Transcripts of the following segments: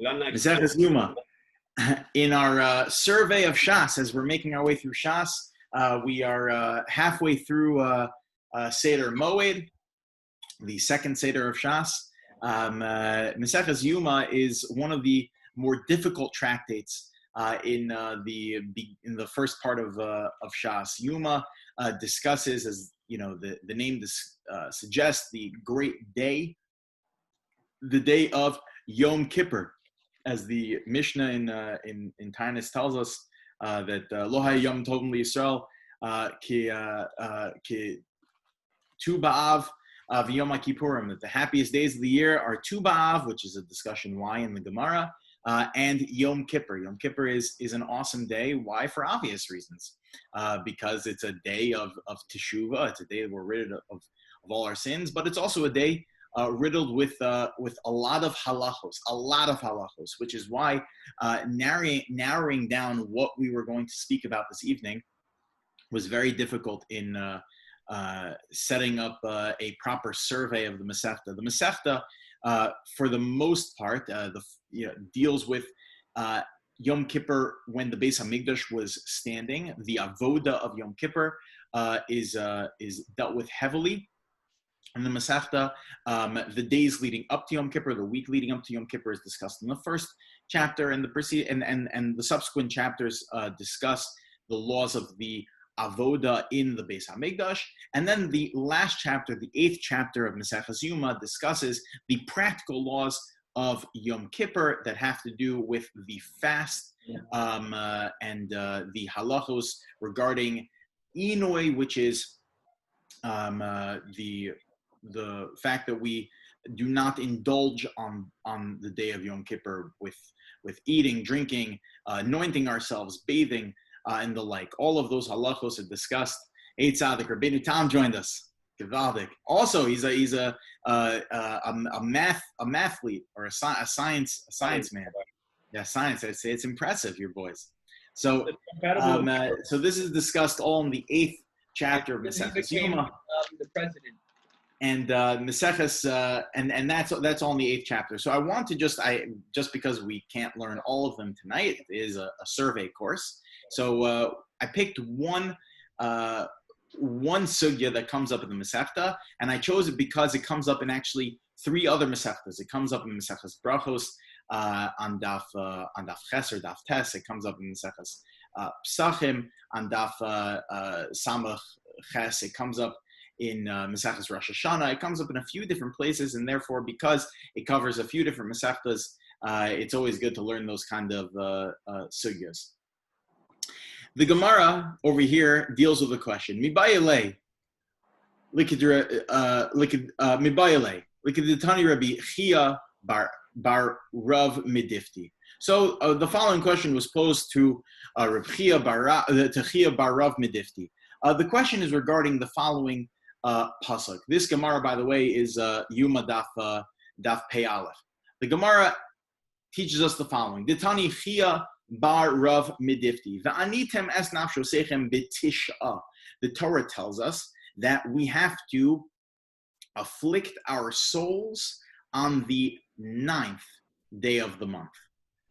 Mesechta Yoma. In our survey of Shas, as we're making our way through Shas, we are halfway through Seder Moed, the second Seder of Shas. Mesechta Yoma is one of the more difficult tractates in the first part of Shas. Yoma discusses, as you know, the name suggests, the great day, the day of Yom Kippur, as the Mishnah in Tainus tells us that Lo hay Yom Tovim LiYisrael ki Tu B'Av v'Yom Kippurim, that the happiest days of the year are Tu B'Av, which is a discussion why in the Gemara, and Yom Kippur. Yom Kippur is an awesome day. Why? For obvious reasons. Because it's a day of teshuvah. It's a day that we're rid of all our sins, but it's also a day riddled with a lot of halachos, which is why narrowing down what we were going to speak about this evening was very difficult in setting up a proper survey of the Mesechta. The Mesechta, for the most part, deals with Yom Kippur when the Beis HaMikdash was standing. The avoda of Yom Kippur is dealt with heavily. And the Mesechta, the days leading up to Yom Kippur, the week leading up to Yom Kippur, is discussed in the first chapter, and the subsequent chapters discuss the laws of the avoda in the Beis HaMikdash. And then the last chapter, the 8th chapter of Mesechta Yoma, discusses the practical laws of Yom Kippur that have to do with the fast and the halachos regarding Inoi, which is the fact that we do not indulge on the day of Yom Kippur with eating, drinking, anointing ourselves, bathing, and the like. All of those halachos are discussed. Eight Tzadik, Rabbeinu Tam joined us. Gewaldig. Also, he's a mathlete or a science man. Yeah, science. I'd say it's impressive, your boys. So this is discussed all in the 8th chapter of Mesechta Yoma. The president. And Mesechta, and that's all in the 8th chapter. So I want to just because we can't learn all of them tonight, it is a survey course. So I picked one sugya that comes up in the Mesechta, and I chose it because it comes up in actually 3 other Mesechtas. It comes up in Mesechta's Brachos on Daf Ches or Daf Tes. It comes up in Mesechta's Psachim on Daf Samach Ches. It comes up in Mesechta's Rosh Hashanah. It comes up in a few different places, and therefore, because it covers a few different Mesechtas, it's always good to learn those kind of sugyas. The Gemara over here deals with the question: Mibayale, Mibayale, Rabbi Chia bar Rav Midifti. So the following question was posed to Rabbi Chia bar Rav Midifti. The question is regarding the following pasuk. This Gemara, by the way, is Yoma Daf Pei Aleph. The Gemara teaches us the following: Ditani Chia bar Rav Midifti va'anitem es nafshosechem b'tisha. The Torah tells us that we have to afflict our souls on the 9th day of the month.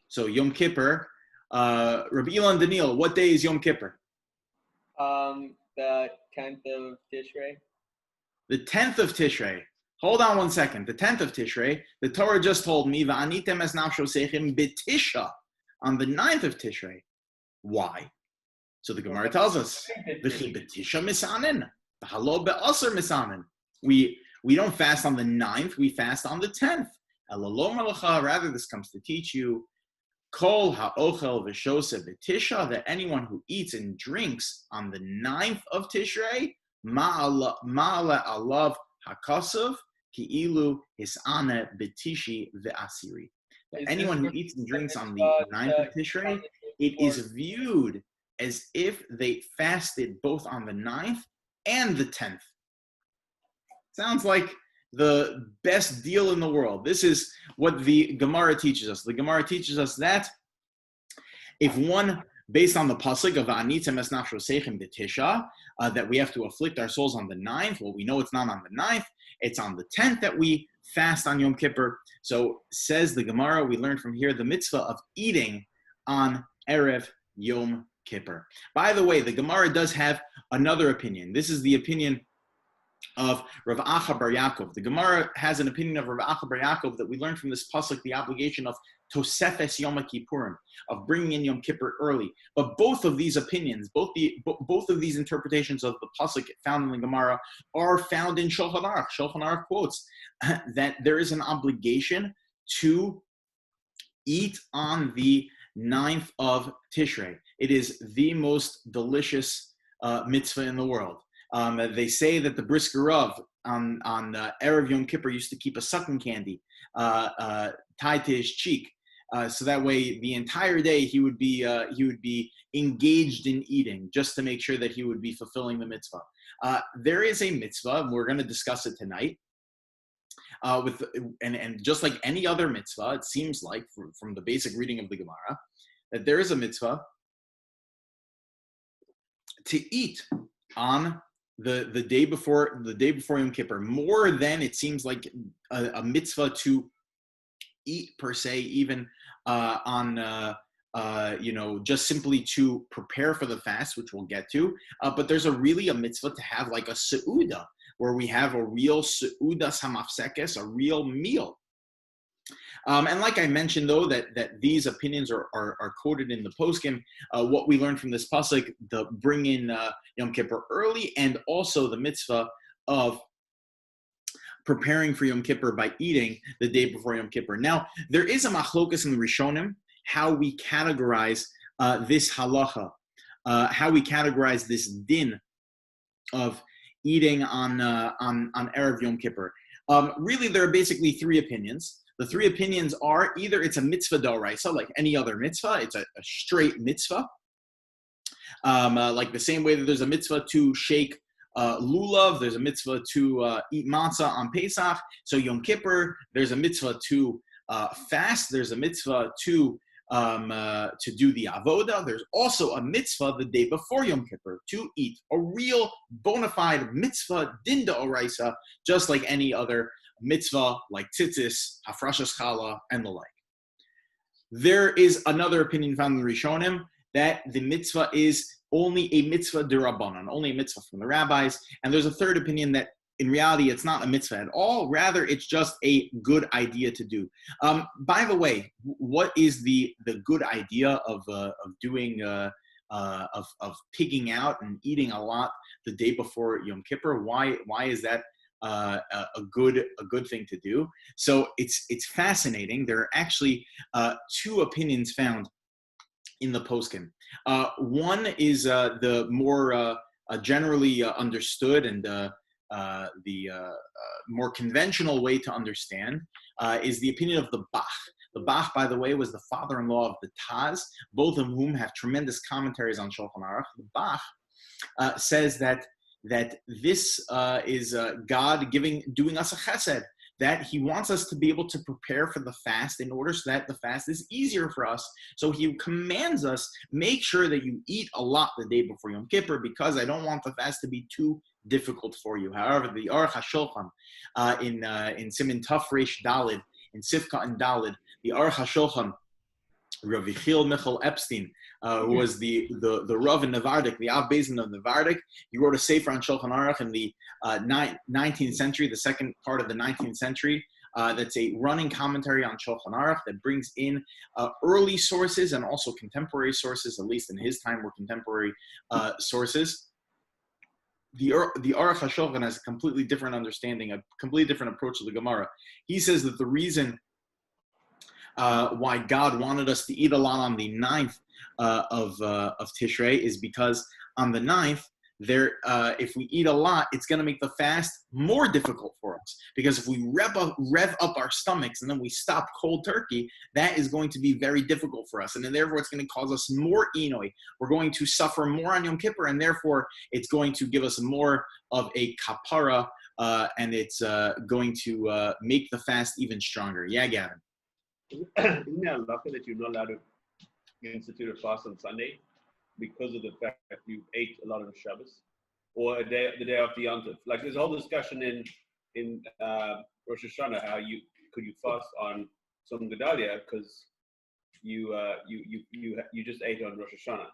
So Yom Kippur, Rabbi Ilan Daniel, what day is Yom Kippur? The 10th of Tishrei. The 10th of Tishrei. Hold on one second. The 10th of Tishrei, the Torah just told me, va'anitem es nafshosechem b'tisha, on the 9th of Tishrei. Why? So the Gemara tells us, v'chi b'tisha misanin, v'halo be'asar misanin. We don't fast on the 9th, we fast on the 10th. Elalo malacha, rather this comes to teach you, kol ha'ochel v'shose b'tisha, that anyone who eats and drinks on the 9th of Tishrei, ma'ala alav hakasav, ki'ilu hisane b'tishi ve'asiri. That anyone who eats and drinks on the 9th of Tishrei, it is viewed as if they fasted both on the 9th and the 10th. Sounds like the best deal in the world. This is what the Gemara teaches us. The Gemara teaches us that if one, based on the pasuk of Anitzem es nafshosechem b'tisha, that we have to afflict our souls on the 9th. Well, we know it's not on the 9th. It's on the 10th that we fast on Yom Kippur. So says the Gemara, we learned from here the mitzvah of eating on Erev Yom Kippur. By the way, the Gemara does have another opinion. This is the opinion of Rav Acha Bar Yaakov. The Gemara has an opinion of Rav Acha Bar Yaakov that we learned from this pasuk, the obligation of Tosefes Yom Kippurim, of bringing in Yom Kippur early. But both of these opinions, both of these interpretations of the pasuk found in the Gemara are found in Shulchan Aruch. Shulchan Aruch quotes that there is an obligation to eat on the 9th of Tishrei. It is the most delicious mitzvah in the world. They say that the Brisker Rav on Erev Yom Kippur used to keep a sucking candy tied to his cheek, so that way the entire day he would be engaged in eating, just to make sure that he would be fulfilling the mitzvah. There is a mitzvah, and we're going to discuss it tonight. And just like any other mitzvah, it seems like from the basic reading of the Gemara, that there is a mitzvah to eat on the day before Yom Kippur, more than it seems like a mitzvah to eat per se, even just simply to prepare for the fast, which we'll get to. But there's really a mitzvah to have like a seuda, where we have a real seuda samafsekes, a real meal. And like I mentioned, though, that these opinions are quoted in the poskim. What we learned from this pasuk, the bring in Yom Kippur early, and also the mitzvah of preparing for Yom Kippur by eating the day before Yom Kippur. Now, there is a machlokas in the Rishonim how we categorize this halacha, how we categorize this din of eating on Erev Yom Kippur. Really, there are basically three opinions. The three opinions are either it's a mitzvah d'oraisa, like any other mitzvah, it's a straight mitzvah, like the same way that there's a mitzvah to shake lulav, there's a mitzvah to eat matzah on Pesach. So Yom Kippur, there's a mitzvah to fast, there's a mitzvah to do the avoda. There's also a mitzvah the day before Yom Kippur to eat, a real bona fide mitzvah din d'oraisa, just like any other mitzvah like tzitzis, hafrashas challah, and the like. There is another opinion found in the Rishonim that the mitzvah is only a mitzvah d'Rabbanan, only a mitzvah from the rabbis. And there's a third opinion that in reality it's not a mitzvah at all, rather it's just a good idea to do. By the way, what is the good idea of doing of pigging out and eating a lot the day before Yom Kippur? Why is that a good thing to do? So it's fascinating. There are actually two opinions found in the poskim. One is the more generally understood and the more conventional way to understand is the opinion of the Bach. The Bach, by the way, was the father-in-law of the Taz, both of whom have tremendous commentaries on Shulchan Aruch. The Bach says that this is God doing us a chesed, that he wants us to be able to prepare for the fast in order so that the fast is easier for us. So he commands us, make sure that you eat a lot the day before Yom Kippur, because I don't want the fast to be too difficult for you. However, the Aruch HaShulchan in Siman Taf Reish Dalid, in Sifka and Dalid, the Aruch HaShulchan, Rabbi Michal Epstein, who was the Rav in Nevardik, the Av Bezin of Nevardik. He wrote a sefer on Shulchan Aruch in the 19th century, the second part of the 19th century. That's a running commentary on Shulchan Aruch that brings in early sources and also contemporary sources, at least in his time were contemporary sources. The Aruch HaShulchan has a completely different understanding, a completely different approach to the Gemara. He says that the reason why God wanted us to eat a lot on the 9th of Tishrei is because on the 9th, if we eat a lot, it's going to make the fast more difficult for us. Because if we rev up our stomachs and then we stop cold turkey, that is going to be very difficult for us. And then therefore, it's going to cause us more enoi. We're going to suffer more on Yom Kippur, and therefore, it's going to give us more of a kapara, and it's going to make the fast even stronger. Yeah, Gavin. Isn't there a halacha that you're not allowed to institute a fast on Sunday because of the fact that you ate a lot on Shabbos or the day after Yom Tov? Like there's a whole discussion in Rosh Hashanah, how you fast on some Gedalia because you just ate on Rosh Hashanah.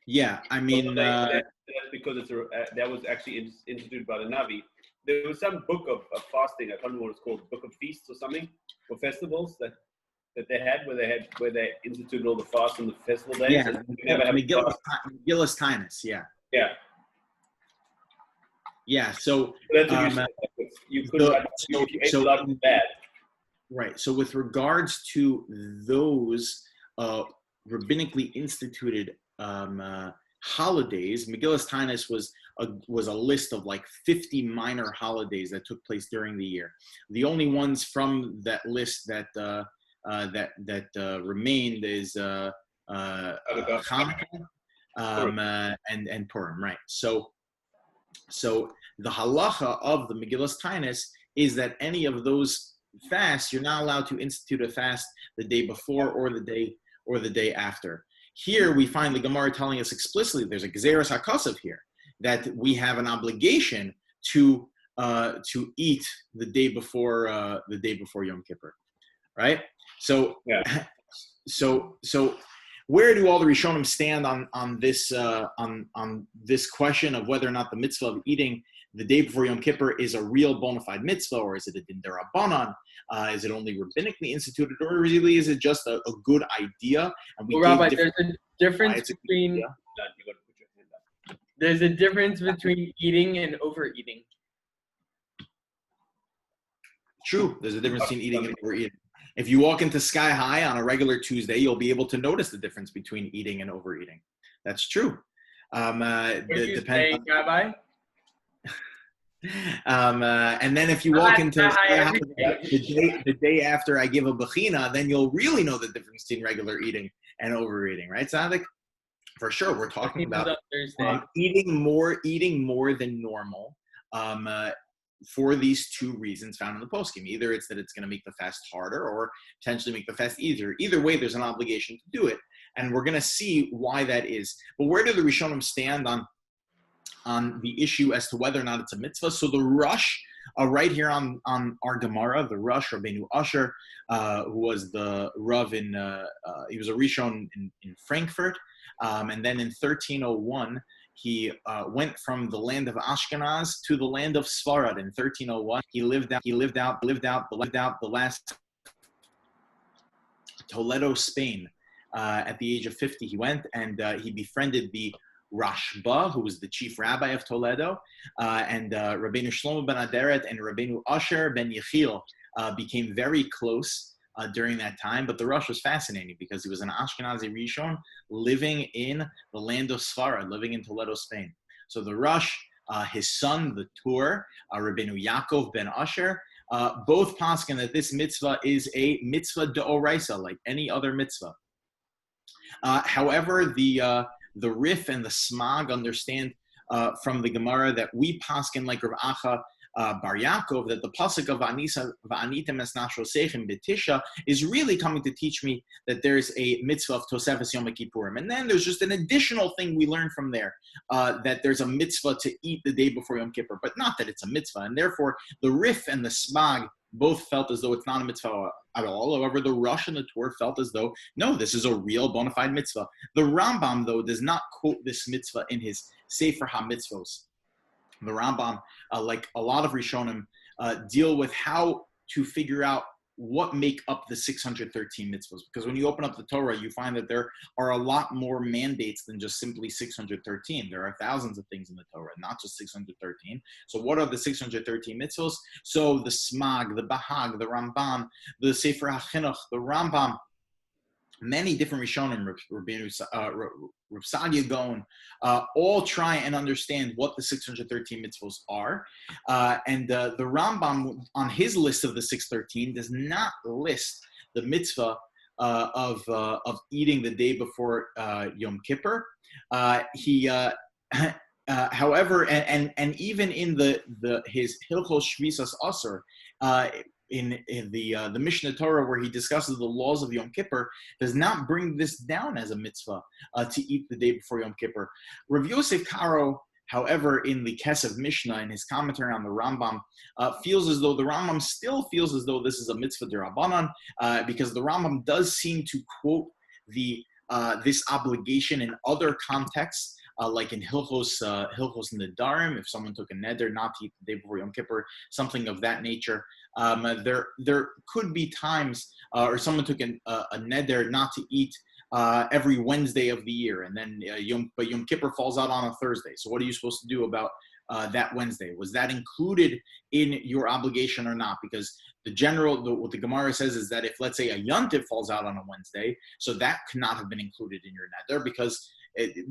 Yeah, I mean, that's because that was actually instituted by the Navi. There was some book of fasting. I can't remember what it's called, Book of Feasts or something, or festivals that they had where they instituted all the fasts on the festival days. yeah, And you never have Megillus Tinus, yeah. Yeah. Yeah, so That's what you could you ate a lot bad. Right. So with regards to those rabbinically instituted holidays, Megillus Tinus was a list of like 50 minor holidays that took place during the year. The only ones from that list that remained is Hanukkah and Purim. Right. So the halacha of the Megillus Tinus is that any of those fasts, you're not allowed to institute a fast the day before or the day after. Here we find the Gemara telling us explicitly there's a Gezeres HaKosav here that we have an obligation to eat the day before Yom Kippur, right? So yeah. So where do all the Rishonim stand on this question of whether or not the mitzvah of eating the day before Yom Kippur is a real bona fide mitzvah, or is it a din derabanan? Is it only rabbinically instituted, or really is it just a good idea? And Rabbi, there's a difference between eating and overeating. True, there's a difference between eating and overeating. If you walk into Sky High on a regular Tuesday, you'll be able to notice the difference between eating and overeating. That's true. What do you say, Rabbi? And then if you walk into the day after I give a bechina, then you'll really know the difference between regular eating and overeating, right, Sadik? For sure, we're talking about eating more than normal for these two reasons found in the poskim. Either it's that it's going to make the fast harder, or potentially make the fast easier. Either way, there's an obligation to do it, and we're going to see why that is. But where do the Rishonim stand on the issue as to whether or not it's a mitzvah? So the Rosh, right here on our Gemara, the Rosh, Rabbeinu Asher, who was the Rav he was a Rishon in Frankfurt, and then in 1301, he went from the land of Ashkenaz to the land of Sfarad. In 1301, he lived out the last Toledo, Spain. At the age of 50, he went and he befriended the Rashba, who was the chief rabbi of Toledo, and Rabbeinu Shlomo ben Aderet and Rabbeinu Asher ben Yechiel became very close during that time. But the Rosh was fascinating because he was an Ashkenazi Rishon living in the land of Sfarad, living in Toledo, Spain. So the Rosh, his son, the Tur, Rabbeinu Yaakov ben Asher, both paskin that this mitzvah is a mitzvah d'oraisa, like any other mitzvah. However, the Rif and the Smag understand from the Gemara that we paskin like Rav Acha Bar Yaakov, that the pasuk of Va'anitem es nashroseichem b'tisha is really coming to teach me that there's a mitzvah of Tosefes Yom Kippurim. And then there's just an additional thing we learn from there, that there's a mitzvah to eat the day before Yom Kippur, but not that it's a mitzvah. And therefore, the Rif and the Smag both felt as though it's not a mitzvah at all. However, the Rosh and the Tur felt as though, no, this is a real bona fide mitzvah. The Rambam, though, does not quote this mitzvah in his Sefer HaMitzvos. The Rambam, like a lot of Rishonim, deal with how to figure out what make up the 613 mitzvahs. Because when you open up the Torah, you find that there are a lot more mandates than just simply 613. There are thousands of things in the Torah, not just 613. So what are the 613 mitzvahs? So the Smag, the Bahag, the Ramban, the Sefer HaChinuch, the Rambam, many different Rishonim, Rav Sadia Gaon, all try and understand what the 613 mitzvahs are. And the Rambam, on his list of the 613, does not list the mitzvah of eating the day before Yom Kippur. However, and even in his Hilchos Shvisas Asur, in the Mishnah Torah, where he discusses the laws of Yom Kippur, does not bring this down as a mitzvah to eat the day before Yom Kippur. Rav Yosef Karo However, in the Kesef Mishnah, in his commentary on the Rambam, feels as though the Rambam still feels as though this is a mitzvah d'Rabbanan, because the Rambam does seem to quote this obligation in other contexts, like in Hilchos Nedarim, if someone took a neder not to eat the day before Yom Kippur, something of that nature. There could be times, or someone took a neder not to eat every Wednesday of the year, and then Yom Kippur falls out on a Thursday. So what are you supposed to do about that Wednesday? Was that included in your obligation or not? Because what the Gemara says is that if, let's say, a Yontif falls out on a Wednesday, so that could not have been included in your neder,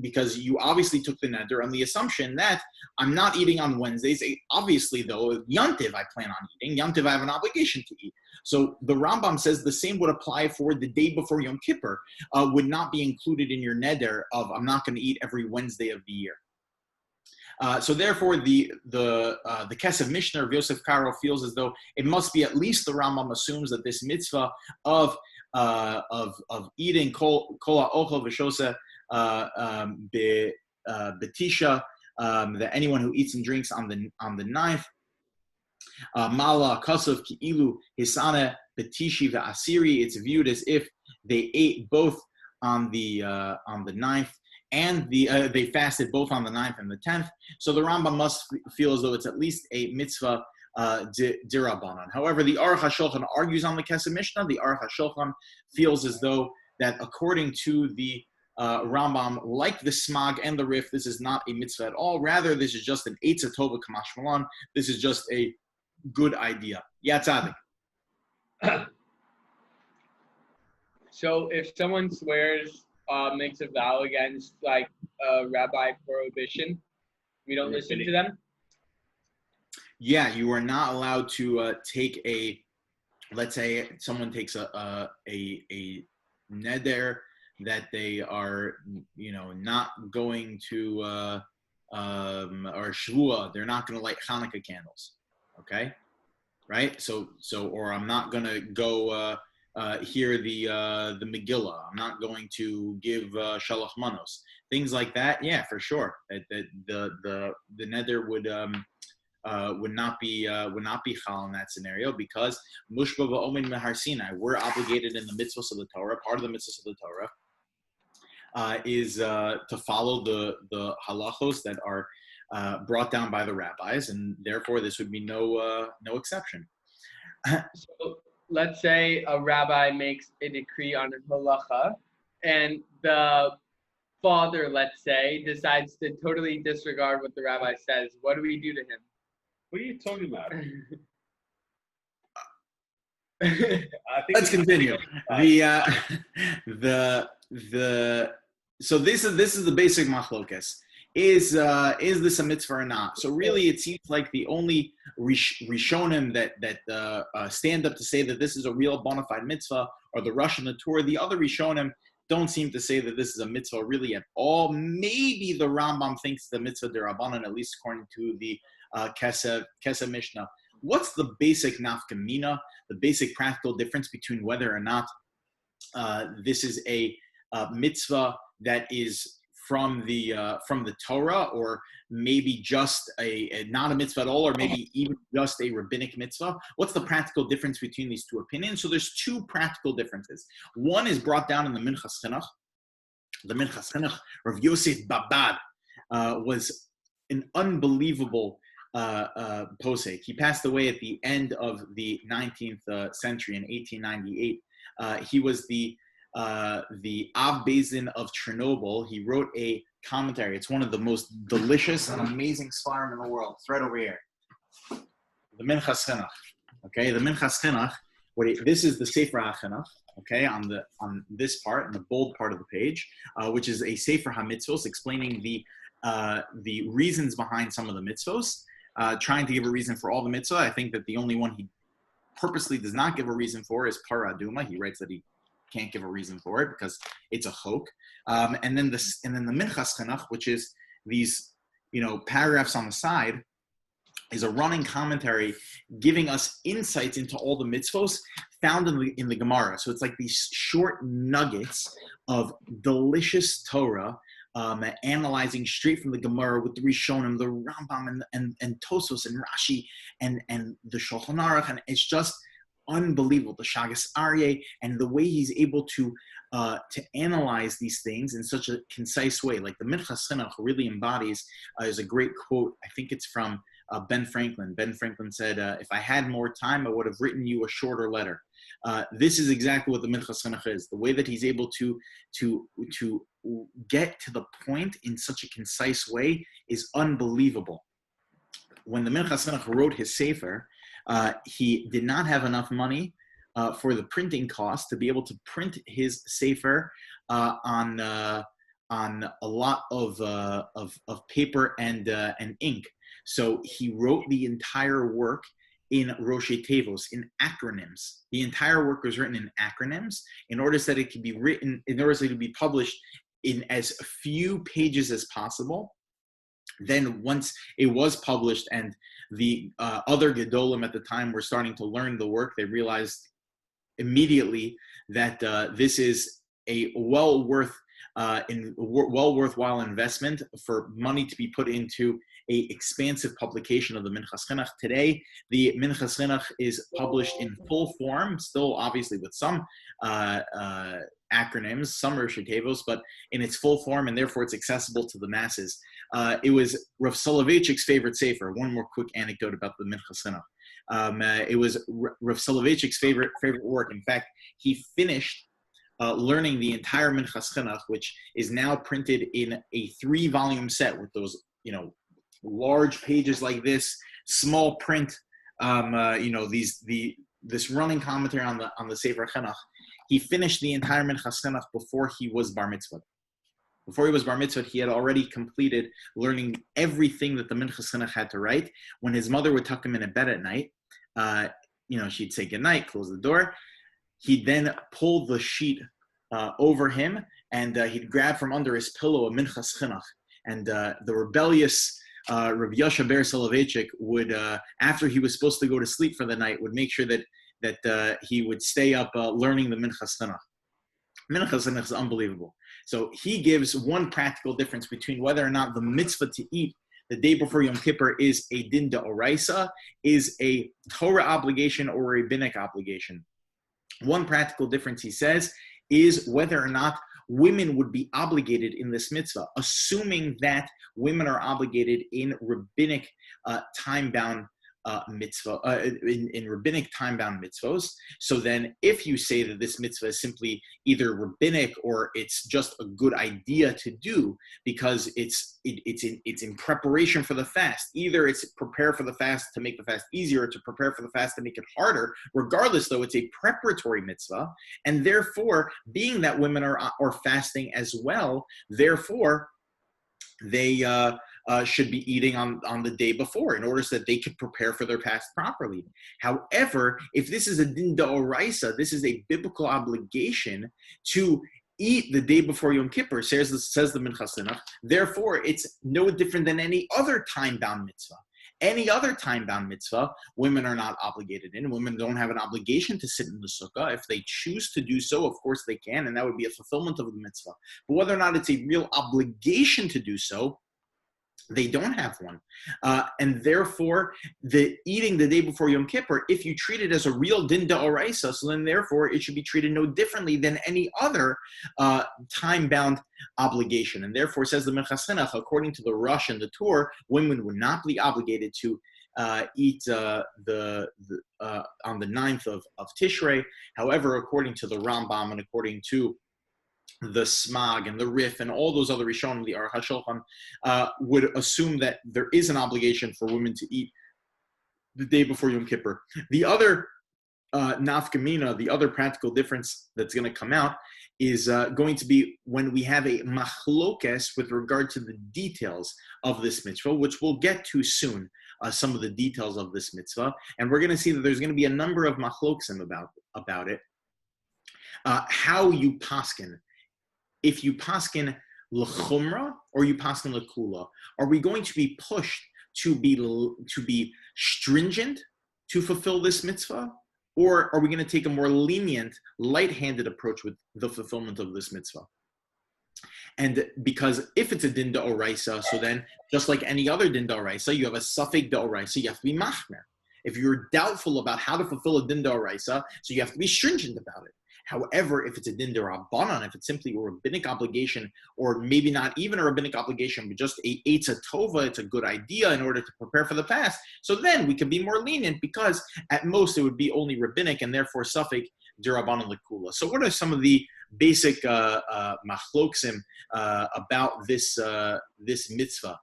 because you obviously took the neder on the assumption that I'm not eating on Wednesdays. Obviously, though, Yontif I plan on eating. Yontif I have an obligation to eat. So the Rambam says the same would apply for the day before Yom Kippur, would not be included in your neder of I'm not going to eat every Wednesday of the year. So therefore, the Kesef Mishnah of Yosef Karo feels as though it must be, at least the Rambam assumes, that this mitzvah of eating kol ha'ochel v'shoseh betisha, that anyone who eats and drinks on the ninth, mala kasov ki'ilu hisane betishi ve'asiri, it's viewed as if they ate both on the ninth, and they fasted both on the 9th and the 10th. So the Rambam must feel as though it's at least a mitzvah d'Rabbanan. However, the Aruch HaShulchan argues on the Kesef Mishnah. The Aruch HaShulchan feels as though that according to the Rambam, like the Smag and the Rif, this is not a mitzvah at all. Rather, this is just an Eitzah Tova Kamash Malan. This is just a good idea. Yeah, Tzadik. So if someone swears, makes a vow against like a rabbi prohibition, we don't listen to them? Yeah, you are not allowed to take let's say someone takes a neder that they are, not going to, or shvua, they're not going to light Hanukkah candles, okay? Right? So, or I'm not going to go hear the Megillah. I'm not going to give Shalach Manos. Things like that, yeah, for sure. That the neder would not be chal in that scenario, because mushba va'omin mehar Sinai, we're obligated in the mitzvahs of the Torah. Part of the mitzvahs of the Torah is to follow the halachos that are brought down by the rabbis, and therefore this would be no exception. So let's say a rabbi makes a decree on a halacha, and the father, let's say, decides to totally disregard what the rabbi says. What do we do to him? What are you talking about? Let's continue. So this is the basic machlokes. Is this a mitzvah or not? So really, it seems like the only rishonim that stand up to say that this is a real bona fide mitzvah are the Rosh and the Torah. The other rishonim don't seem to say that this is a mitzvah really at all. Maybe the Rambam thinks the mitzvah d'Rabbanan, at least according to the Kesef Mishnah. What's the basic nafkamina, the basic practical difference between whether or not this is a mitzvah that is from the Torah, or maybe just a not a mitzvah at all, or maybe even just a rabbinic mitzvah? What's the practical difference between these two opinions? So there's two practical differences. One is brought down in the Minchas Chinuch. The Minchas Chinuch, Rav Yosef Babad, was an unbelievable posek. He passed away at the end of the 19th century in 1898. He was the Av Bezin of Chernobyl. He wrote a commentary. It's one of the most delicious and amazing svarim in the world. It's right over here. The Minchas Chinuch. Okay, the Minchas Chinuch. This is the Sefer HaChinuch. Okay, on this part, in the bold part of the page, which is a Sefer HaMitzvos, explaining the reasons behind some of the mitzvos, trying to give a reason for all the mitzvah. I think that the only one he purposely does not give a reason for is Parah Aduma. He writes that he can't give a reason for it because it's a chok. And then the Minchas Chinuch, which is these paragraphs on the side, is a running commentary giving us insights into all the mitzvos found in the Gemara. So it's like these short nuggets of delicious Torah analyzing straight from the Gemara with the Rishonim, the Rambam, and Tosos and Rashi, and the Shulchan Aruch, and it's just unbelievable. The Shagas Aryeh, and the way he's able to analyze these things in such a concise way. Like the Minchas Chinuch really embodies, is a great quote. I think it's from Ben Franklin. Ben Franklin said, if I had more time, I would have written you a shorter letter. This is exactly what the Minchas Chinuch is. The way that he's able to get to the point in such a concise way is unbelievable. When the Minchas Chinuch wrote his Sefer, he did not have enough money for the printing cost to be able to print his Sefer on a lot of paper and ink. So he wrote the entire work in Roshei Tevos, in acronyms. The entire work was written in acronyms in order that it could be written, in order that it could be published in as few pages as possible. Then once it was published and the other Gedolim at the time were starting to learn the work, they realized immediately that this is a well worthwhile investment for money to be put into a expansive publication of the Minchas Chinuch. Today, the Minchas Chinuch is published in full form, still obviously with some acronyms, some Roshei Tevos, but in its full form, and therefore it's accessible to the masses. It was Rav Soloveitchik's favorite sefer. One more quick anecdote about the Minchas Chinuch. It was Rav Soloveitchik's favorite work. In fact, he finished learning the entire Minchas Chinuch, which is now printed in a 3-volume set with those, large pages like this, small print, this running commentary on the Sefer Chinuch. He finished the entire Minchas Chinuch before he was bar mitzvah. Before he was bar mitzvah, he had already completed learning everything that the Minchas Chinuch had to write. When his mother would tuck him in bed at night, she'd say goodnight, close the door. He'd then pull the sheet over him, and he'd grab from under his pillow a Minchas Chinuch. And the rebellious Rabbi Yosha Ber Soloveitchik would, after he was supposed to go to sleep for the night, would make sure that he would stay up learning the Minchas Chinuch. Minchas Chinuch is unbelievable. So he gives one practical difference between whether or not the mitzvah to eat the day before Yom Kippur is a din d'oraisa, is a Torah obligation or a rabbinic obligation. One practical difference, he says, is whether or not women would be obligated in this mitzvah, assuming that women are obligated in rabbinic time-bound mitzvah, in rabbinic time-bound mitzvahs. So then if you say that this mitzvah is simply either rabbinic or it's just a good idea to do because it's in preparation for the fast, either it's prepare for the fast to make the fast easier or to prepare for the fast to make it harder, regardless though, it's a preparatory mitzvah, and therefore, being that women are fasting as well, therefore, they should be eating on the day before in order so that they could prepare for their fast properly. However, if this is a din d'oraisa, this is a biblical obligation to eat the day before Yom Kippur, says the Minchas Chinuch. Therefore, it's no different than any other time-bound mitzvah. Any other time-bound mitzvah, women are not obligated in. Women don't have an obligation to sit in the sukkah. If they choose to do so, of course they can, and that would be a fulfillment of the mitzvah. But whether or not it's a real obligation to do so, they don't have one. And therefore, the eating the day before Yom Kippur, if you treat it as a real din d'oraisa, so then therefore it should be treated no differently than any other time-bound obligation. And therefore, says the Minchas Chinuch, according to the Rush and the Torah, women would not be obligated to eat on the 9th of Tishrei. However, according to the Rambam and according to the Smag and the Rif and all those other Rishonim, the Aruch HaShulchan, would assume that there is an obligation for women to eat the day before Yom Kippur. The other nafkamina, the other practical difference that's going to come out is going to be when we have a machlokes with regard to the details of this mitzvah, which we'll get to soon, some of the details of this mitzvah. And we're going to see that there's going to be a number of machlokesim about it. How you paskin. If you paskin l'chumra or you paskin l'kula, are we going to be pushed to be stringent to fulfill this mitzvah, or are we going to take a more lenient, light-handed approach with the fulfillment of this mitzvah? And because if it's a din d'oraisa, so then just like any other din d'oraisa, you have a suffix d'oraisa, you have to be machmer. If you're doubtful about how to fulfill a din d'oraisa, so you have to be stringent about it. However, if it's a din d'rabbanan, if it's simply a rabbinic obligation, or maybe not even a rabbinic obligation, but just a eitza tova, it's a good idea in order to prepare for the fast, so then we can be more lenient because at most it would be only rabbinic and therefore suffix d'rabbanan l'kula. So what are some of the basic machloksim about this mitzvah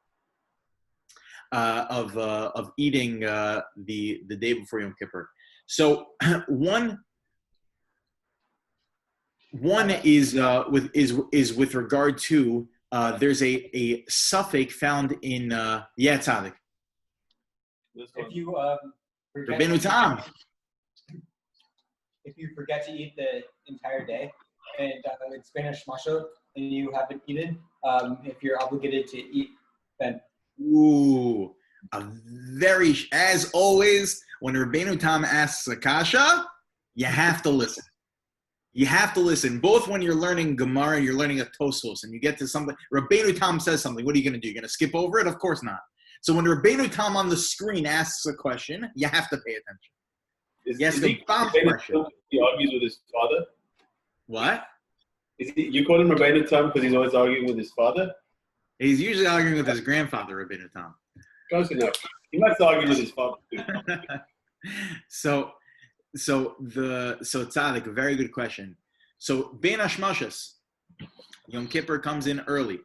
of eating the day before Yom Kippur? So one is with regard to there's a suffix found in Tzaddik. If you Rabbeinu Tam. If you forget to eat the entire day and it's been a shmashot and you haven't eaten, if you're obligated to eat, then Ooh, as always, when Rabbeinu Tam asks a kasha, you have to listen. You have to listen, both when you're learning Gemara, you're learning a Tosfos, and you get to something. Rabbeinu Tam says something. What are you going to do? You're going to skip over it? Of course not. So when Rabbeinu Tam on the screen asks a question, you have to pay attention. Yes, the bomb question. He argues with his father. What? You call him Rabbeinu Tam because he's always arguing with his father? He's usually arguing with his grandfather, Rabbeinu Tam. Close enough. He must argue with his father too. So Tzaddik, a very good question. So Ben Hashmashas, Yom Kippur comes in early,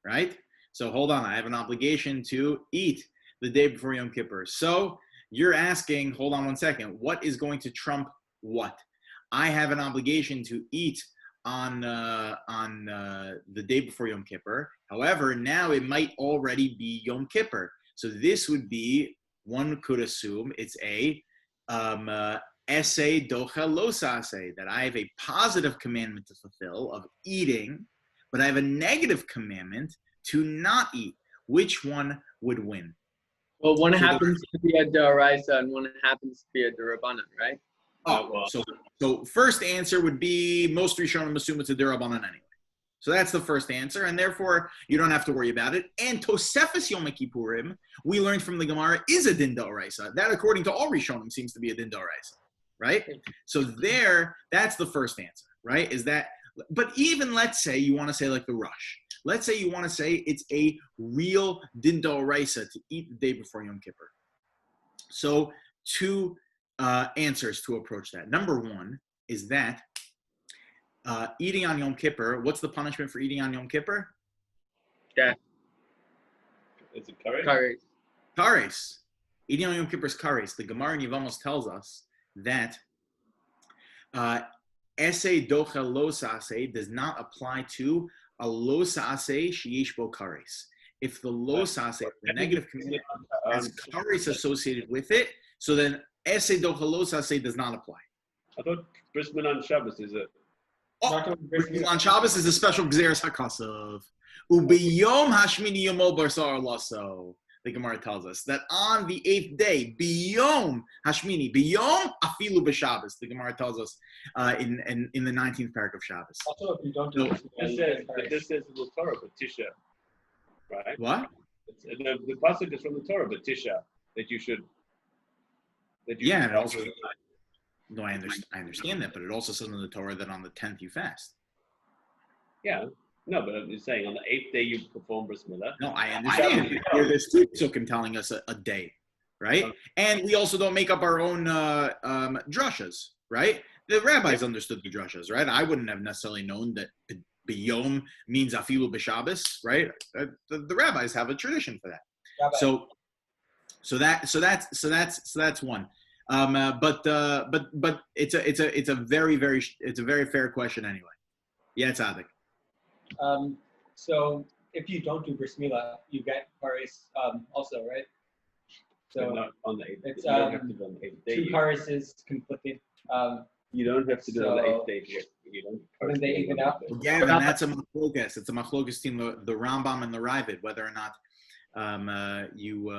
right? So hold on, I have an obligation to eat the day before Yom Kippur. So you're asking, hold on one second, what is going to trump what? I have an obligation to eat on the day before Yom Kippur. However, now it might already be Yom Kippur. So this would be, one could assume, it's a essay docha losase, that I have a positive commandment to fulfill of eating, but I have a negative commandment to not eat. Which one would win? Well, one happens to be a d'oraisa and one happens to be a d'rabbanan, right? Oh, so first answer would be most Rishonim assume it's a d'rabbanan anyway. So that's the first answer, and therefore you don't have to worry about it. And Tosefes Yom Kippurim, we learned from the Gemara, is a din d'oraisa. That, according to all Rishonim, seems to be a din d'oraisa, right? So that's the first answer, right? Is that? But even let's say you want to say like the Rush. Let's say you want to say it's a real din d'oraisa to eat the day before Yom Kippur. So two answers to approach that. Number one is that eating on Yom Kippur, what's the punishment for eating on Yom Kippur? Death. Is it kares? Kares. Kares. Eating on Yom Kippur is kares. The Gemara in Yevamos tells us that esse docha lo sase does not apply to a lo sase sheyesh bo kares. If the lo sase, the negative commandment, has kares associated with it, so then esse docha lo sase does not apply. I thought bris milah on Shabbos is it. On Shabbos is a special Gzeres HaKasav. Ubiyom hashmini yomo barsar laso. The Gemara tells us that on the 8th day, biyom hashmini, biyom afilu b'Shabbos. The Gemara tells us in the 19th parak of Shabbos. also if you don't do This says the Torah, but Tisha, right? What? The pasuk is from the Torah, but Tisha, that you should. Yeah, and also. No, I understand that, but it also says in the Torah that on the 10th you fast. Yeah, no, but I'm just saying on the 8th day you perform bris milah. No, I understand. There's two psukim telling us a day, right? And we also don't make up our own drushas, right? The rabbis understood the drushas, right? I wouldn't have necessarily known that biyom means afilu b'Shabbos, right? The rabbis have a tradition for that. Rabbi. So that's one. But it's a very fair question anyway. Yeah, Tzaddik. So if you don't do bris milah, you get kares also, right? So not on the 8th. It's you don't have to do on the 8th day. two kares is conflicting. You don't have to do it on the 8th day. You don't. When they even out. Yeah, and that's a machlokas. It's a machlokas team, the Rambam and the Ravid, whether or not you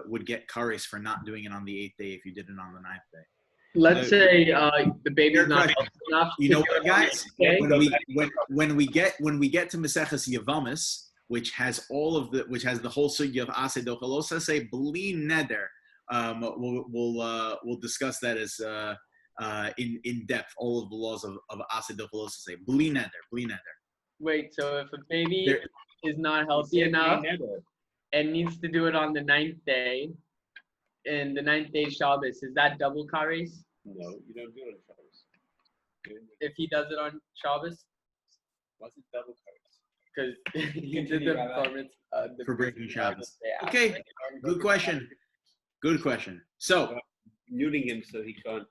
would get kares for not doing it on the 8th day if you did it on the 9th day. Let's say the baby's Fair not question. healthy enough. You to know do what, it on guys? the next day. When we get to Mesechta Yavamis, which has the whole sugya of Aseh Dochalosa, say bli neder. We'll discuss that as in depth, all of the laws of Aseh Dochalosa, say bli neder. Wait, so if a baby is not healthy enough and needs to do it on the 9th day, and the 9th day Shabbos, is that double kares? No, you don't do it on Shabbos. If he does it on Shabbos? What's it double kares? Because he did the performance For breaking Shabbos. Okay, good question. Good question. So Muting him so he can't.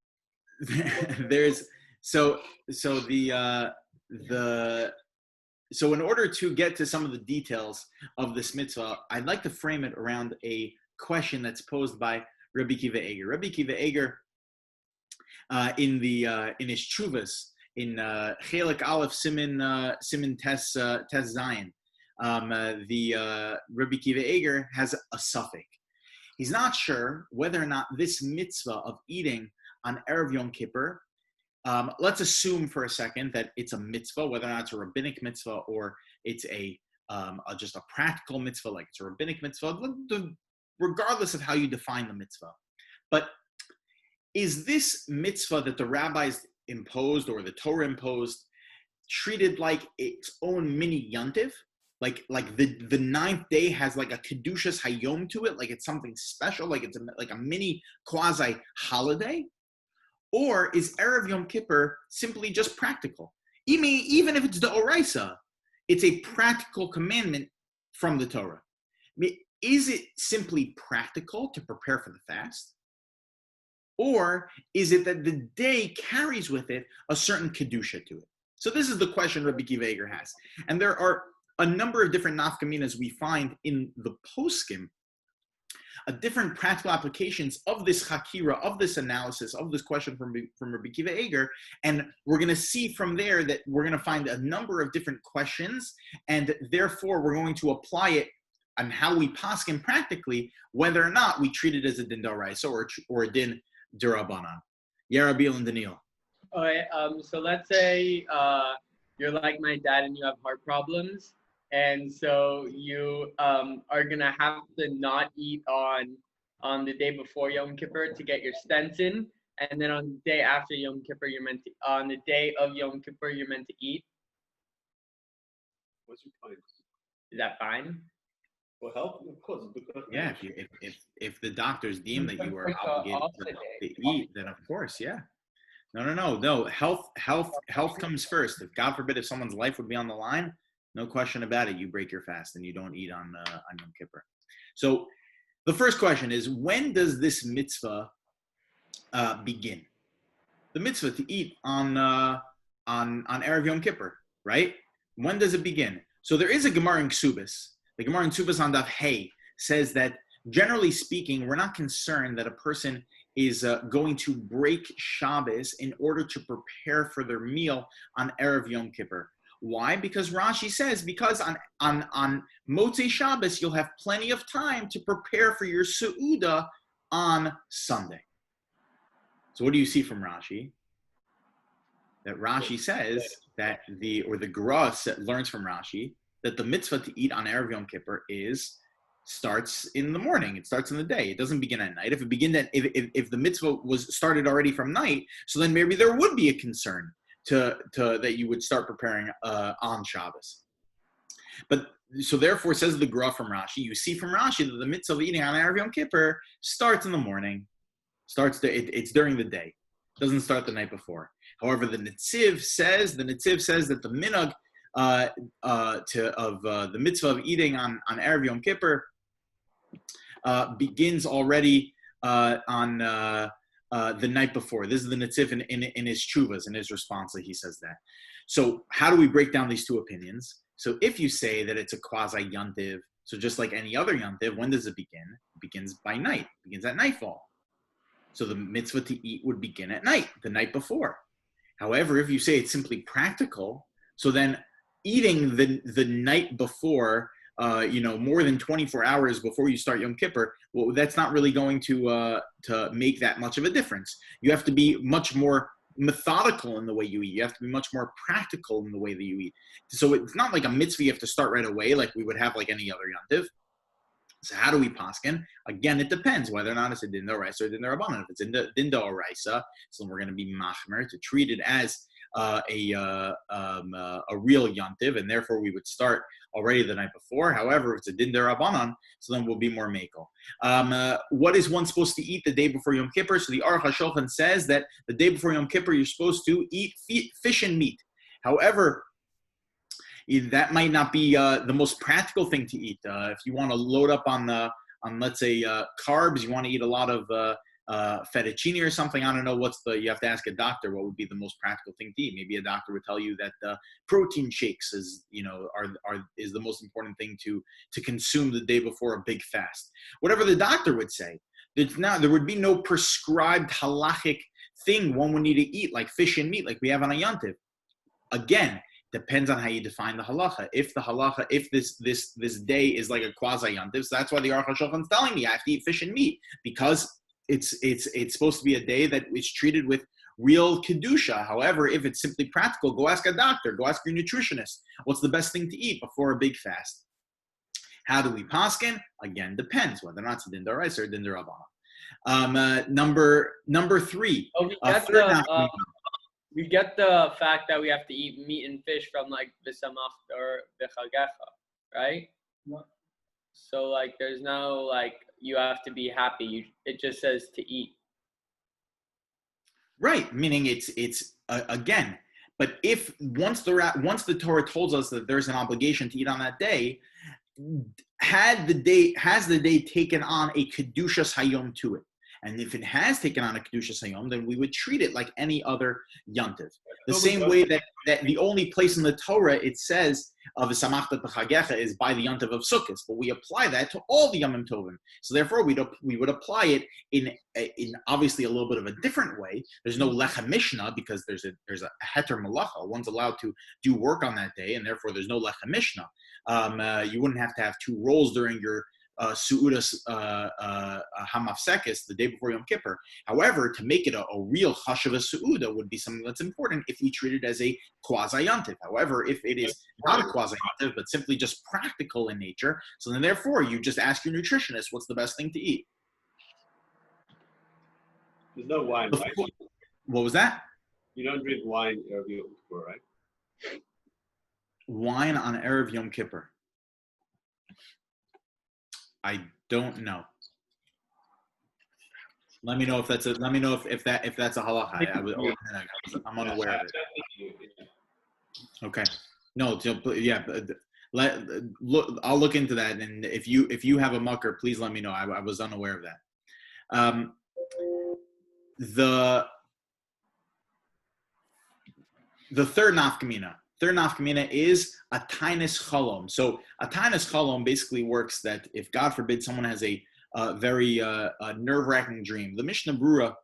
So in order to get to some of the details of this mitzvah, I'd like to frame it around a question that's posed by Rabbi Kiva Eger. Rabbi Kiva Eger, in his Chuvas, in Chelik Aleph Siman Tes Zayin, the Rabbi Kiva Eger has a suffix. He's not sure whether or not this mitzvah of eating on Erev Yom Kippur, let's assume for a second that it's a mitzvah, whether or not it's a rabbinic mitzvah or it's just a practical mitzvah, like it's a rabbinic mitzvah, regardless of how you define the mitzvah. But is this mitzvah that the rabbis imposed or the Torah imposed treated like its own mini yontiv? Like the 9th day has like a kedushas hayom to it, like it's something special, like it's like a mini quasi holiday? Or is Erev Yom Kippur simply just practical? Even if it's the oraisa, it's a practical commandment from the Torah. Is it simply practical to prepare for the fast? Or is it that the day carries with it a certain kedusha to it? So this is the question Rabbi Kiva Eger has. And there are a number of different nafkaminas we find in the poskim, different practical applications of this hakira, of this analysis, of this question from Rabbi Kiva Eger. And we're going to see from there that we're going to find a number of different questions, and therefore we're going to apply it on how we paskin practically, whether or not we treat it as a din d'oraisa or a din d'Rabbanan. Yeah, Rabbi and Daniel. All right, so let's say you're like my dad and you have heart problems. And so you are going to have to not eat on the day before Yom Kippur to get your stents in. And then on the day after Yom Kippur, on the day of Yom Kippur, you're meant to eat. What's your point? Is that fine? For health, of course. Yeah, if the doctors deem that you are obligated to eat, then of course, yeah. No. Health comes first. If God forbid, if someone's life would be on the line, no question about it, you break your fast and you don't eat on Yom Kippur. So the first question is, when does this mitzvah begin? The mitzvah to eat on Erev Yom Kippur, right? When does it begin? So there is a Gemara in Ksubis. The Gemara in Ksubis on Daf Hey says that, generally speaking, we're not concerned that a person is going to break Shabbos in order to prepare for their meal on Erev Yom Kippur. Why? Because Rashi says, because on Motzei Shabbos, you'll have plenty of time to prepare for your Seudah on Sunday. So what do you see from Rashi? That Rashi says that the Gra learns from Rashi that the mitzvah to eat on Erev Yom Kippur starts in the morning. It starts in the day. It doesn't begin at night. If the mitzvah was started already from night, so then maybe there would be a concern to that you would start preparing on Shabbos. But so therefore, says the Gra from Rashi, you see from Rashi that the mitzvah of eating on Erev Yom Kippur starts in the morning. It's during the day. It doesn't start the night before. However, the Netziv says that the minhag the mitzvah of eating on Erev Yom Kippur begins already on the night before. This is the Netziv in his Chuvas, in his response, he says that. So how do we break down these two opinions? So if you say that it's a quasi yontiv, so just like any other yontiv, when does it begin? It begins by night. It begins at nightfall. So the mitzvah to eat would begin at night, the night before. However, if you say it's simply practical, so then eating the night before more than 24 hours before you start Yom Kippur, well, that's not really going to make that much of a difference. You have to be much more methodical in the way you eat. You have to be much more practical in the way that you eat. So it's not like a mitzvah you have to start right away like we would have like any other yontiv. So how do we paskin? Again, it depends whether or not it's a dinda oraisa or dinda rabbanan. If it's a dinda oraisa, so we're going to be machmer to treat it as a real yontiv, and therefore we would start already the night before. However, if it's a dinda rabbanan, so then we'll be more mekel. What is one supposed to eat the day before Yom Kippur? So the Aruch HaShulchan says that the day before Yom Kippur you're supposed to eat fish and meat. However, that might not be the most practical thing to eat. If you want to load up on let's say carbs, you want to eat a lot of fettuccine or something. I don't know you have to ask a doctor what would be the most practical thing to eat. Maybe a doctor would tell you that protein shakes is the most important thing to consume the day before a big fast. Whatever the doctor would say, there would be no prescribed halachic thing one would need to eat like fish and meat like we have on a yontiv. Again, depends on how you define the halacha. If this day is like a quasi yontiv, so that's why the Aruch HaShulchan is telling me I have to eat fish and meat, because it's supposed to be a day that is treated with real kedusha. However, if it's simply practical, go ask a doctor, go ask your nutritionist, what's the best thing to eat before a big fast. How do we paskin? Again, depends whether or not it's a dinda oraisa or dinda rabbanan. Number 3. We get the fact that we have to eat meat and fish from like v'samachta or v'chagecha, right? What? So like there's no like you have to be happy. It just says to eat. Right, meaning it's again. But if once the Torah tells us that there's an obligation to eat on that day, has the day taken on a kedushas hayom to it? And if it has taken on a kedushas hayom, then we would treat it like any other yontiv. The same way that the only place in the Torah it says of a samachta b'chagecha is by the yontiv of Sukkot, but we apply that to all the yomim tovim. So therefore, we would apply it in obviously a little bit of a different way. There's no lechem mishnah because there's a heter malacha. One's allowed to do work on that day, and therefore there's no lechem mishnah. You wouldn't have to have 2 rolls during your Su'udas Hamafsekis, the day before Yom Kippur. However, to make it a real Chashava Su'uda would be something that's important if we treat it as a quasi-yontiv. However, if it is not a quasi-yontiv, but simply just practical in nature, so then therefore you just ask your nutritionist what's the best thing to eat. There's no wine, right? What was that? You don't drink wine Erev Yom Kippur, right? Wine on Erev Yom Kippur. I don't know. Let me know if that's a halacha. I'm unaware of it. Okay. No. Yeah. I'll look into that, and if you have a mucker, please let me know. I was unaware of that. The third nafkamina. Third nafkamina is a tainis chalom. So a tainis chalom basically works that if, God forbid, someone has a very nerve-wracking dream. The Mishnah Brura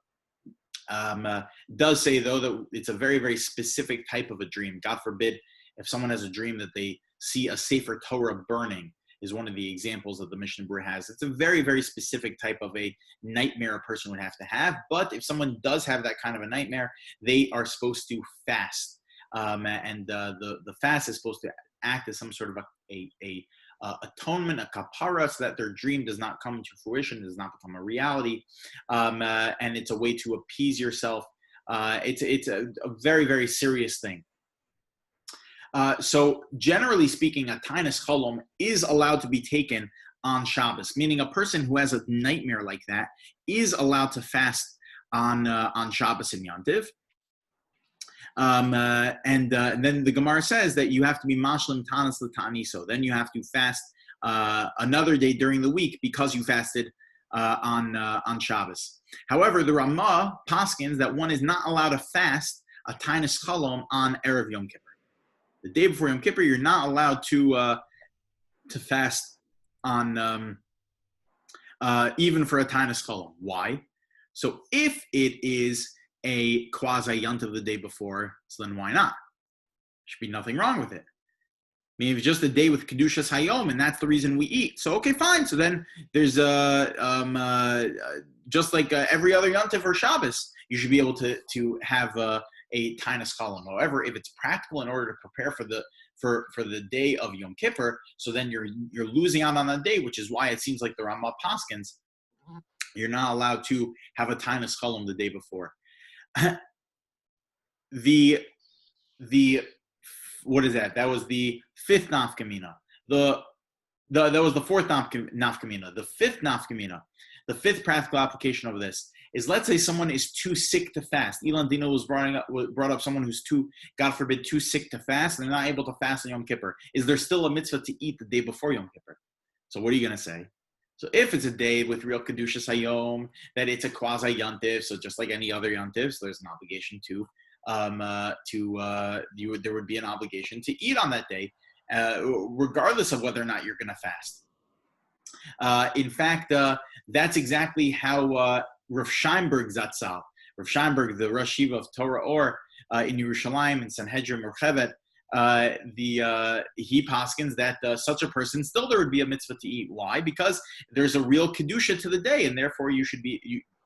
does say, though, that it's a very, very specific type of a dream. God forbid, if someone has a dream that they see a Sefer Torah burning, is one of the examples that the Mishnah Brura has. It's a very, very specific type of a nightmare a person would have to have. But if someone does have that kind of a nightmare, they are supposed to fast. And the fast is supposed to act as some sort of a atonement, a kapara, so that their dream does not come to fruition, does not become a reality, and it's a way to appease yourself. It's a very, very serious thing. So generally speaking, a tainis chalom is allowed to be taken on Shabbos, meaning a person who has a nightmare like that is allowed to fast on Shabbos and Yontiv. And then the Gemara says that you have to be mashlim tanis l'ta'aniso. Then you have to fast another day during the week because you fasted on Shabbos. However, the Ramah paskins that one is not allowed to fast a tainis chalom on Erev Yom Kippur. The day before Yom Kippur, you're not allowed to fast on even for a tainis chalom. Why? So if it is a quasi yontiv the day before, so then why not? Should be nothing wrong with it. mean, if it's just a day with Kedushas Hayom, and that's the reason we eat. So, okay, fine. So then there's just like every other Yom Tov or Shabbos, you should be able to have a Tainus Cholam. However, if it's practical in order to prepare for the day of Yom Kippur, so then you're losing out on that day, which is why it seems like the Ramah Paskins, you're not allowed to have a Tainus Cholam the day before. the what is that? That was the fifth nafkamina. That was the fourth nafkamina. The fifth nafkamina, the fifth practical application of this is, let's say someone is too sick to fast. Ilan Dino brought up someone who's God forbid, too sick to fast, and they're not able to fast on Yom Kippur. Is there still a mitzvah to eat the day before Yom Kippur? So what are you going to say? So if it's a day with real Kedushas Hayom, that it's a quasi Yontiv, so just like any other Yontiv, so there's an obligation there would be an obligation to eat on that day, regardless of whether or not you're going to fast. In fact, that's exactly how Rav Scheinberg Zatzal, Rav Scheinberg, the Rosh Yeshiva of Torah Or in Yerushalayim in Sanhedrin Merchevet, he paskins that such a person still there would be a mitzvah to eat. Why? Because there's a real kedusha to the day, and therefore you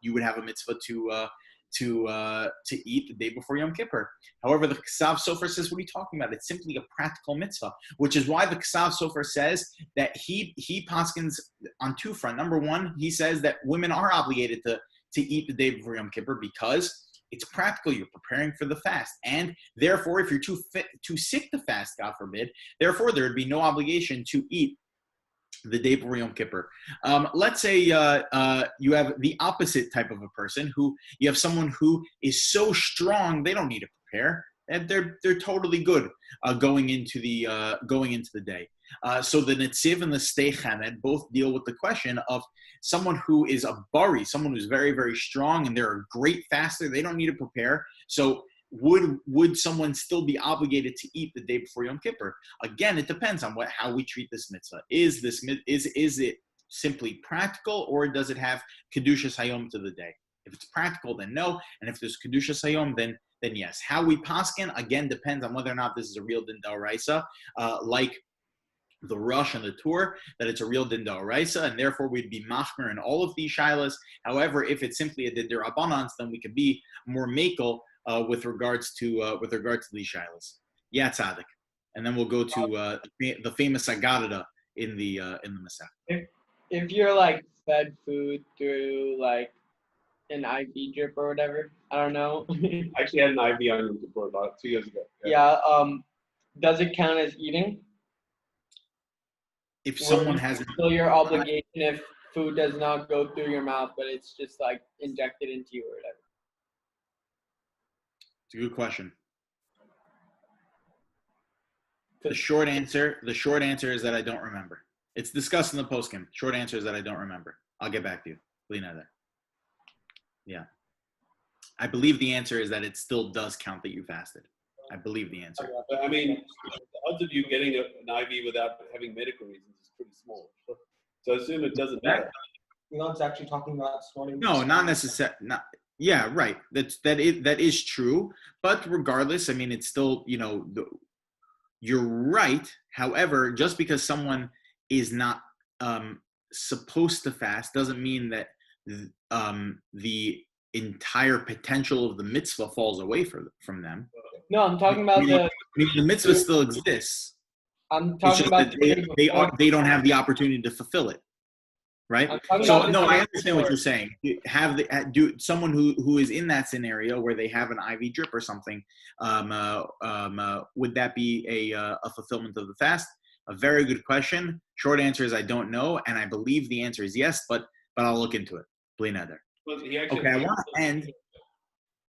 would have a mitzvah to eat the day before Yom Kippur. However, the Ksav Sofer says, what are you talking about? It's simply a practical mitzvah, which is why the Ksav Sofer says that he paskins on two fronts. Number one, he says that women are obligated to eat the day before Yom Kippur because it's practical. You're preparing for the fast. And therefore, if you're too sick to fast, God forbid, therefore there would be no obligation to eat the day before Yom Kippur. Let's say you have the opposite type of a person, who you have someone who is so strong they don't need to prepare, and they're totally good going into the day. So the Netziv and the Stei Chemed both deal with the question of someone who is a bari, someone who's very, very strong, and they're a great faster. They don't need to prepare. So would someone still be obligated to eat the day before Yom Kippur? Again, it depends on how we treat this mitzvah. Is it simply practical, or does it have Kedushas Hayom to the day? If it's practical, then no. And if there's Kedushas Hayom, then yes. How we paskin, again, depends on whether or not this is a real din d'oraisa, like the Rush and the Tour, that it's a real din d'oraisa, and therefore we'd be machmer in all of these shilas. However, if it's simply a din d'rabanans, then we could be more makel with regards to these shilas. Yeah, tzaddik. And then we'll go to the famous Aggadah in the Mesechta. If you're like fed food through like an IV drip or whatever, I don't know. I actually had an IV on Yom Kippur about 2 years ago. Yeah. Does it count as eating? If someone has still your obligation if food does not go through your mouth, but it's just like injected into you or whatever. It's a good question. The short answer is that I don't remember. It's discussed in the postscript. Short answer is that I don't remember. I'll get back to you. There. Yeah. I believe the answer is that it still does count that you fasted. I believe the answer. I mean, the odds of you getting an IV without having medical reasons is pretty small. So I assume it doesn't matter. You're not actually talking about snorting. No, not necessarily. Yeah, right. That is true. But regardless, I mean, it's still, you're right. However, just because someone is not supposed to fast doesn't mean that the entire potential of the mitzvah falls away from them. No, I'm talking about the mitzvah still exists. I'm talking about that they don't have the opportunity to fulfill it, right? So no, I understand what you're saying. Someone who is in that scenario where they have an IV drip or something, would that be a fulfillment of the fast? A very good question. Short answer is I don't know, and I believe the answer is yes, but I'll look into it. Bli neder. Okay, I want to end.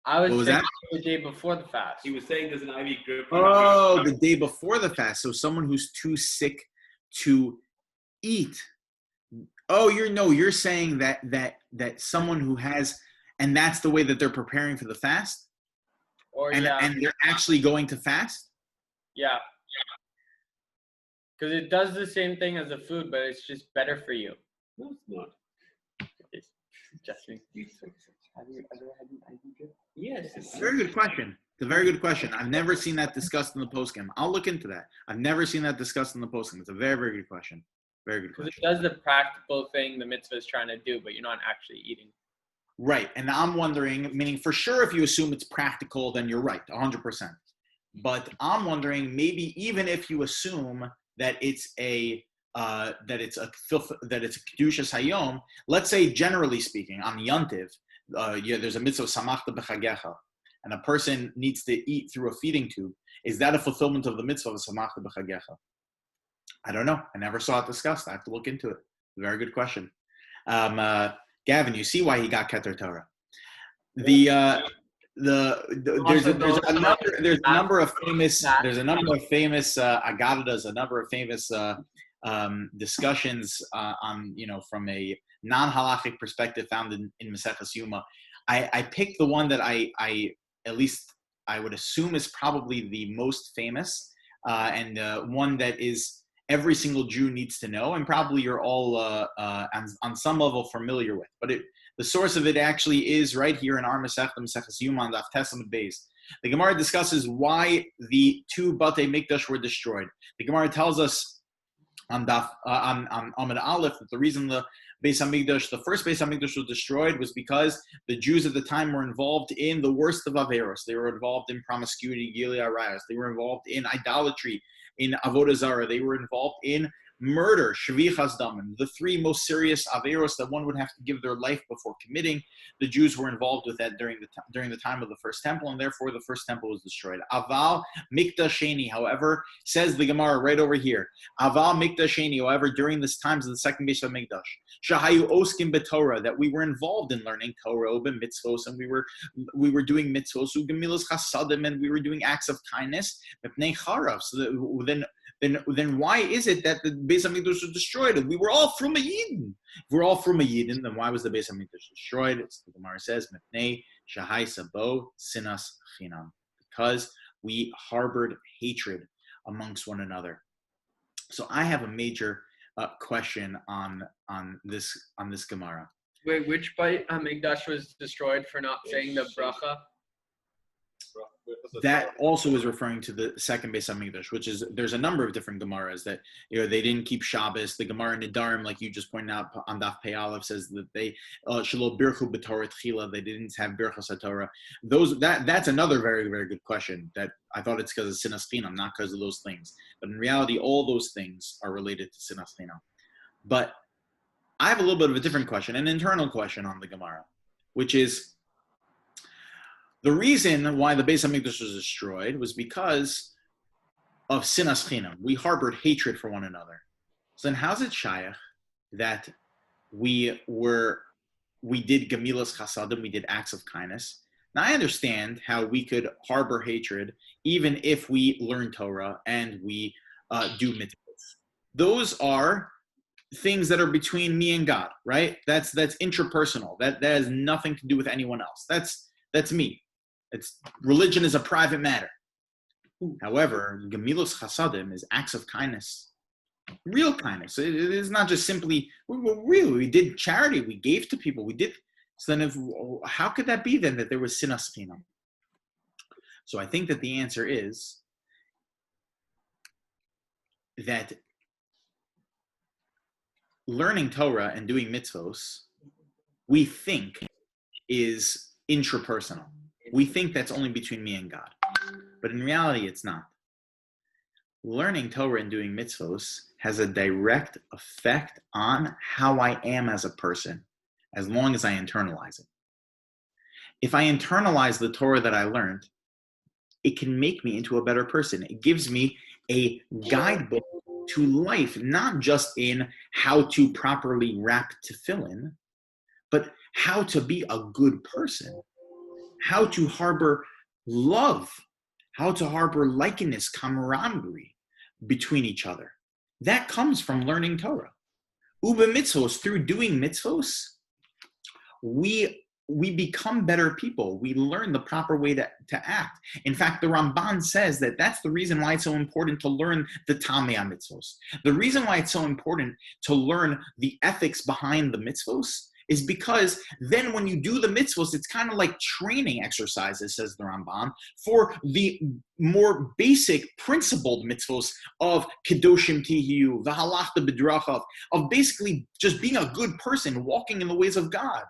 I was saying the day before the fast. He was saying there's an IV drip. Oh, the day before the fast. So someone who's too sick to eat. Oh, you're saying that someone who has, and that's the way that they're preparing for the fast? And they're actually going to fast? Yeah. Because it does the same thing as the food, but it's just better for you. No, it's not. Just me. Have you ever had an IV drip? Yes. Very good question. It's a very good question. I've never seen that discussed in the poskim. I'll look into that. I've never seen that discussed in the poskim. It's a very, very good question. Very good Because it question. does the practical thing the mitzvah is trying to do, but you're not actually eating. Right. And I'm wondering, meaning for sure if you assume it's practical, then you're right, 100%. But I'm wondering, maybe even if you assume that it's a kedushas hayom, let's say generally speaking, on Yontiv, there's a mitzvah samachta b'chagecha, and a person needs to eat through a feeding tube. Is that a fulfillment of the mitzvah of samachta b'chagecha? I don't know. I never saw it discussed. I have to look into it. Very good question. Gavin, you see why he got Keter Torah. There's a number of famous Aggadah does a number of famous discussions on, from a non-halachic perspective found in Mesechta Yoma. I picked the one that I at least I would assume is probably the most famous and one that is every single Jew needs to know, and probably you're all on some level familiar with. But the source of it actually is right here in our Mesechta Yoma on Daf Talmud Bavli. The Gemara discusses why the two Batei Mikdash were destroyed. The Gemara tells us on Amud Aleph that the reason the Beis Hamikdash, the first Beis Hamikdash was destroyed was because the Jews at the time were involved in the worst of Averos. They were involved in promiscuity, Gilui Arayos. They were involved in idolatry, in Avodah Zarah. They were involved in murder, Shvichas Damim, the three most serious Averos that one would have to give their life before committing. The Jews were involved with that during the time of the first temple, and therefore the first temple was destroyed. Aval Mikdash Sheni, however, says the Gemara right over here. Aval Mikdash Sheni, however, during this times of the second Beis Hamikdash, Shahayu Oskim b'Torah, that we were involved in learning Torah, mitzvos, and we were doing mitzvos, ugemilas chasadim, and we were doing acts of kindness. Mepnei charav. So then why is it that the Beis Hamikdash was destroyed? We were all from a Yidden. If we're all from a Yidden, then why was the Beis Hamikdash destroyed? It's the Gemara says, Mepnei shahai sabo sinas chinam, because we harbored hatred amongst one another. So I have a major question on this Gemara. Wait, which Beis Hamikdash was destroyed for not saying the bracha? That also is referring to the second Beis Hamikdash, which is, there's a number of different Gemaras that, they didn't keep Shabbos. The Gemara Niddah, like you just pointed out on Daf Pei Aleph, says that they Shelo Birchu B'Torah Tchila, they didn't have Birchos HaTorah. That's another very, very good question that I thought it's because of Sinas Chinam, not because of those things. But in reality, all those things are related to Sinas Chinam. But I have a little bit of a different question, an internal question on the Gemara, which is, the reason why the Beis Hamikdash was destroyed was because of sinas chinam. We harbored hatred for one another. So then how's it shayach that we did gemilas chasadim, we did acts of kindness? Now I understand how we could harbor hatred even if we learn Torah and we do mitzvahs. Those are things that are between me and God, right? That's intrapersonal. That has nothing to do with anyone else. That's me. Religion is a private matter. However, gemilos chasadim is acts of kindness, real kindness. It is not just simply we did charity, we gave to people, we did. So then, how could that be then that there was sinas chinam? So I think that the answer is that learning Torah and doing mitzvos, we think is intrapersonal. We think that's only between me and God. But in reality, it's not. Learning Torah and doing mitzvos has a direct effect on how I am as a person, as long as I internalize it. If I internalize the Torah that I learned, it can make me into a better person. It gives me a guidebook to life, not just in how to properly wrap tefillin, but how to be a good person. How to harbor love, how to harbor likeness, camaraderie between each other. That comes from learning Torah. Uba mitzvos, through doing mitzvos, we become better people. We learn the proper way to act. In fact, the Ramban says that that's the reason why it's so important to learn the Tamei mitzvos. The reason why it's so important to learn the ethics behind the mitzvos is because then when you do the mitzvahs, it's kind of like training exercises, says the Rambam, for the more basic principled mitzvahs of kedoshim tihiyu, v'halachta b'drachav, of basically just being a good person, walking in the ways of God.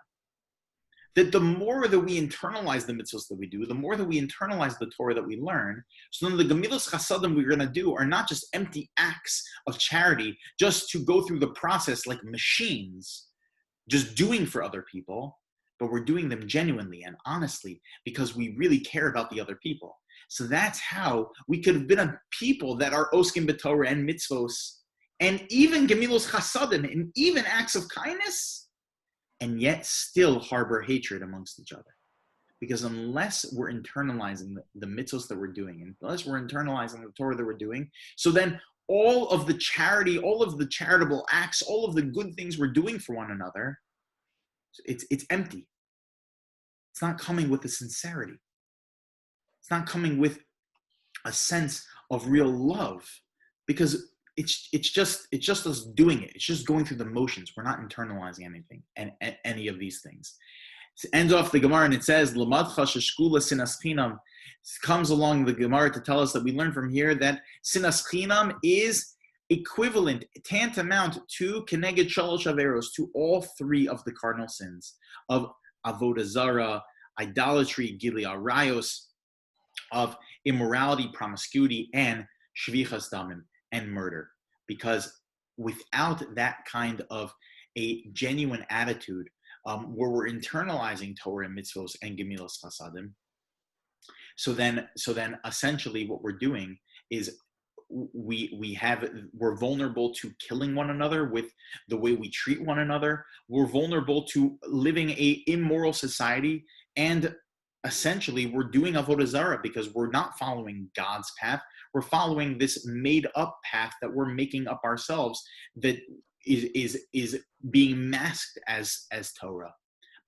That the more that we internalize the mitzvahs that we do, the more that we internalize the Torah that we learn, so then the gemilas chasadim we're going to do are not just empty acts of charity, just to go through the process like machines, just doing for other people, but we're doing them genuinely and honestly because we really care about the other people. So that's how we could have been a people that are oskim b'Torah and mitzvos, and even gemilos chasadim, and even acts of kindness, and yet still harbor hatred amongst each other. Because unless we're internalizing the mitzvahs that we're doing, and unless we're internalizing the Torah that we're doing, so then all of the charity, all of the charitable acts, all of the good things we're doing for one another, it's empty. It's not coming with a sincerity. It's not coming with a sense of real love, because it's just us doing it. It's just going through the motions. We're not internalizing anything and any of these things. It ends off the Gemara and it says, "L'madcha sheshkula sinas chinam." Comes along the Gemara to tell us that we learn from here that sinas chinam is equivalent, tantamount to keneged shalosh averos, to all three of the cardinal sins of avodah zara, idolatry, gili arayos, of immorality, promiscuity, and shvichas damim, and murder. Because without that kind of a genuine attitude, where we're internalizing Torah and mitzvos and gemilas chasadim, so then essentially what we're doing is we're vulnerable to killing one another with the way we treat one another. We're vulnerable to living a immoral society, and essentially we're doing avodah zarah because we're not following God's path. We're following this made up path that we're making up ourselves, that is being masked as Torah,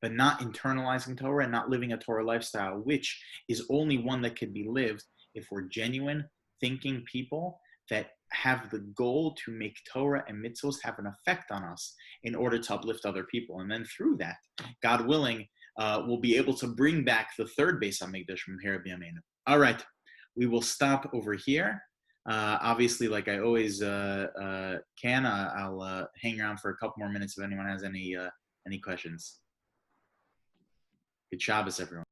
but not internalizing Torah and not living a Torah lifestyle, which is only one that can be lived if we're genuine, thinking people that have the goal to make Torah and mitzvos have an effect on us in order to uplift other people. And then through that, God willing, we'll be able to bring back the third Beis HaMikdash from here b'yameinu. All right, we will stop over here. Obviously, like I always can, I'll hang around for a couple more minutes if anyone has any questions. Good Shabbos, everyone.